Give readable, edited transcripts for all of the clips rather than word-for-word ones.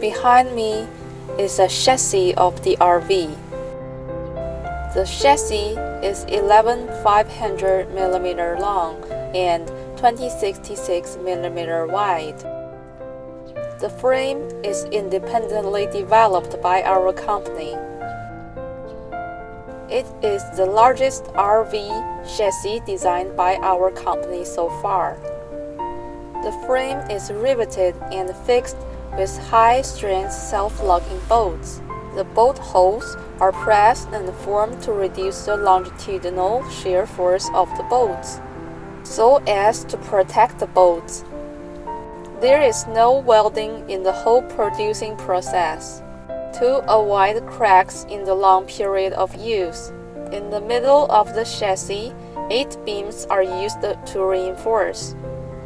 Behind me is a chassis of the RV. The chassis is 11,500 mm long and 2066 mm wide. The frame is independently developed by our company. It is the largest RV chassis designed by our company so far. The frame is riveted and fixed with high-strength self-locking bolts. The bolt holes are pressed and formed to reduce the longitudinal shear force of the bolts, so as to protect the bolts. There is no welding in the whole producing process, to avoid cracks in the long period of use. In the middle of the chassis, 8 beams are used to reinforce,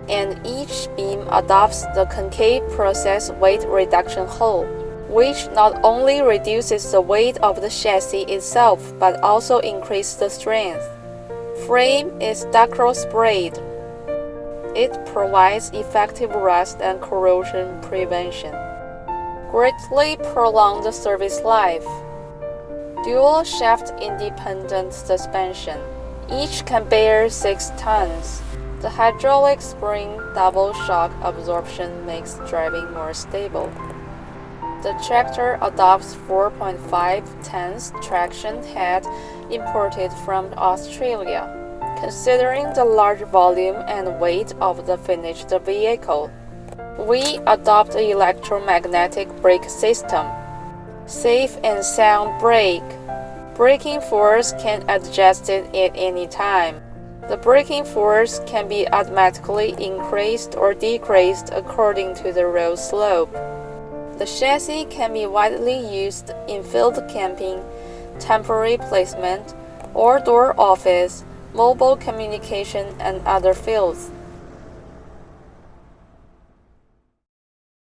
and each beam adopts the concave process weight reduction hole, which not only reduces the weight of the chassis itself but also increases the strength. Frame is stucco sprayed. It provides effective rust and corrosion prevention. Greatly prolong the service life. Dual shaft independent suspension. Each can bear 6 tons. The hydraulic spring double shock absorption makes driving more stable. The tractor adopts 4.5 tons traction head imported from Australia, considering the large volume and weight of the finished vehicle. We adopt an electromagnetic brake system. Safe and sound brake. Braking force can adjust it at any time. The braking force can be automatically increased or decreased according to the road slope. The chassis can be widely used in field camping, temporary placement, outdoor office, mobile communication, and other fields.